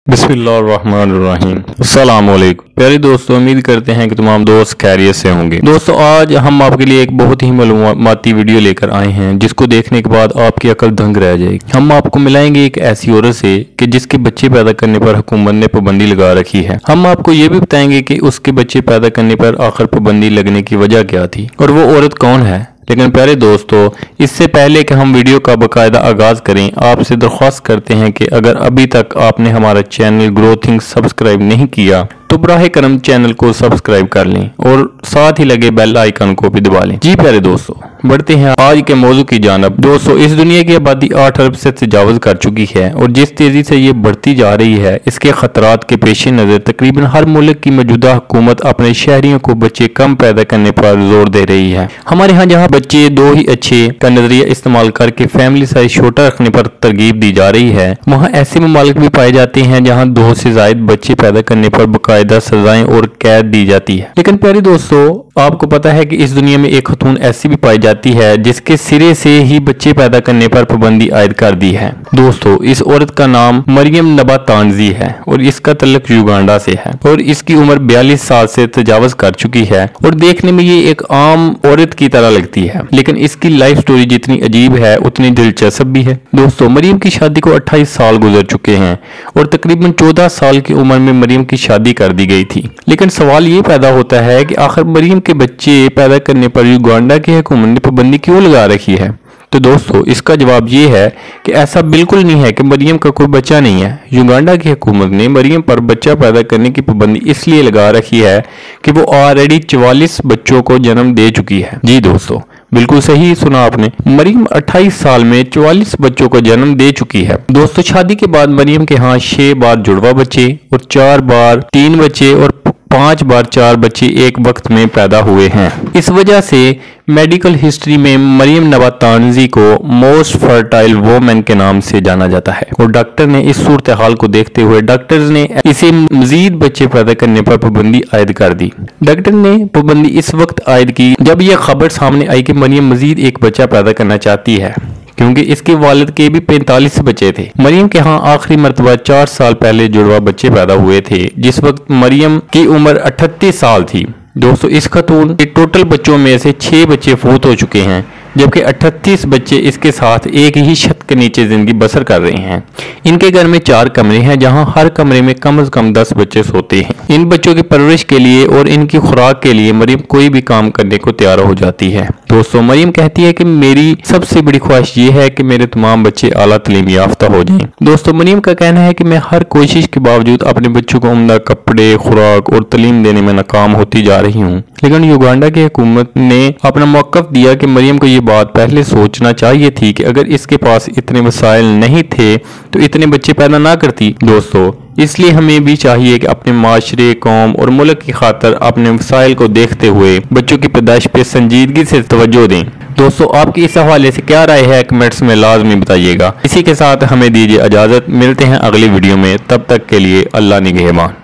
बिस्मिल्लाहिर्रहमानिर्रहीम। अस्सलाम वालेकुम प्यारे दोस्तों, उम्मीद करते हैं कि तमाम दोस्त खैरियत से होंगे। दोस्तों, आज हम आपके लिए एक बहुत ही मालूमाती वीडियो लेकर आए हैं जिसको देखने के बाद आपकी अकल दंग रह जाएगी। हम आपको मिलाएंगे एक ऐसी औरत से कि जिसके बच्चे पैदा करने पर हुकूमत ने पाबंदी लगा रखी है। हम आपको ये भी बताएंगे कि उसके बच्चे पैदा करने पर आखिर पाबंदी लगने की वजह क्या थी और वो औरत कौन है। लेकिन प्यारे दोस्तों, इससे पहले कि हम वीडियो का बाकायदा आगाज करें, आपसे दरख्वास्त करते हैं कि अगर अभी तक आपने हमारा चैनल ग्रोथिंग सब्सक्राइब नहीं किया तो बराह करम चैनल को सब्सक्राइब कर लें और साथ ही लगे बेल आइकन को भी दबा लें। जी प्यारे दोस्तों, बढ़ते हैं आज के मौजू की जानब। दोस्तों, इस दुनिया की आबादी 8 अरब से तजावज कर चुकी है और जिस तेजी से ये बढ़ती जा रही है, इसके खतरात के पेश नज़र तकरीबन हर मुल्क की मौजूदा हुकूमत अपने शहरियों को बच्चे कम पैदा करने पर जोर दे रही है। हमारे यहाँ जहाँ बच्चे दो ही अच्छे का नजरिया इस्तेमाल करके फैमिली साइज छोटा रखने पर तरगीब दी जा रही है, वहाँ ऐसे ममालिक भी पाए जाते हैं जहाँ 2 से ज्यादा बच्चे पैदा करने पर बाकायदा सजाएं और कैद दी जाती है। लेकिन प्यारे दोस्तों, आपको पता है कि इस दुनिया में एक खतून ऐसी भी पाई जाती है जिसके सिरे से ही बच्चे पैदा करने पर पाबंदी आयद कर दी है। दोस्तों, इस औरत का नाम मरियम नबातानजी है और इसका तल्लुक युगांडा से है और इसकी उम्र 42 साल से तजावज कर चुकी है और देखने में ये एक आम औरत की तरह लगती है, लेकिन इसकी लाइफ स्टोरी जितनी अजीब है उतनी दिलचस्प भी है। दोस्तों, मरियम की शादी को 28 साल गुजर चुके हैं और तकरीबन 14 साल की उम्र में मरियम की शादी कर दी गई थी। लेकिन सवाल ये पैदा होता है कि आखिर मरियम के बच्चे पैदा करने पर युगांडा की हुकूमत ने पाबंदी क्यों लगा रखी है। तो दोस्तों, इसका जवाब ये है कि ऐसा बिल्कुल नहीं है कि मरियम का कोई बच्चा नहीं है। युगांडा की हुकूमत ने मरियम पर बच्चा पैदा करने की पाबंदी इसलिए लगा रखी है कि वो ऑलरेडी 44 बच्चों को जन्म दे चुकी है। जी दोस्तों, बिल्कुल सही सुना आपने, मरियम 28 साल में 44 बच्चों को जन्म दे चुकी है। दोस्तों, शादी के बाद मरियम के यहाँ 6 बार जुड़वा बच्चे और 4 बार 3 बच्चे और 5 बार 4 बच्चे एक वक्त में पैदा हुए हैं। इस वजह से मेडिकल हिस्ट्री में मरियम नबातानजी को मोस्ट फर्टाइल वोमेन के नाम से जाना जाता है और डॉक्टर ने इस सूरत हाल को देखते हुए डॉक्टर्स ने इसे मजीद बच्चे पैदा करने पर पाबंदी आयद कर दी। डॉक्टर ने पाबंदी इस वक्त आयद की जब यह खबर सामने आई कि मरियम मजीद एक बच्चा पैदा करना चाहती है, क्योंकि इसके वालिद के भी 45 बच्चे थे। मरियम के यहाँ आखिरी मरतबा 4 साल पहले जुड़वा बच्चे पैदा हुए थे, जिस वक्त मरियम की उम्र 38 साल थी। दोस्तों, इस खतून के टोटल बच्चों में से 6 बच्चे फौत हो चुके हैं, जबकि 38 बच्चे इसके साथ एक ही छत के नीचे जिंदगी बसर कर रहे हैं। इनके घर में 4 कमरे हैं जहां हर कमरे में कम से कम 10 बच्चे सोते हैं। इन बच्चों की परवरिश के लिए और इनकी खुराक के लिए मरियम कोई भी काम करने को तैयार हो जाती है। दोस्तों, मरियम कहती है कि मेरी सबसे बड़ी ख्वाहिश ये है कि मेरे तमाम बच्चे आला तालीम याफ्ता हो जाएं। दोस्तों, मरियम का कहना है कि मैं हर कोशिश के बावजूद अपने बच्चों को उम्दा कपड़े, खुराक और तालीम देने में नाकाम होती जा रही हूँ। लेकिन युगांडा की हुकूमत ने अपना मौक़िफ़ दिया कि मरियम को ये बात पहले सोचना चाहिए थी कि अगर इसके पास इतने वसाइल नहीं थे तो इतने बच्चे पैदा ना करती। दोस्तों, इसलिए हमें भी चाहिए कि अपने माशरे, कौम और मुल्क की खातिर अपने वसाइल को देखते हुए बच्चों की पैदाइश पे संजीदगी से तवज्जो दें। दोस्तों, आपकी इस हवाले से क्या राय है कमेंट्स में लाजमी बताइएगा। इसी के साथ हमें दीजिए इजाज़त, मिलते हैं अगली वीडियो में, तब तक के लिए अल्लाह निगहबान।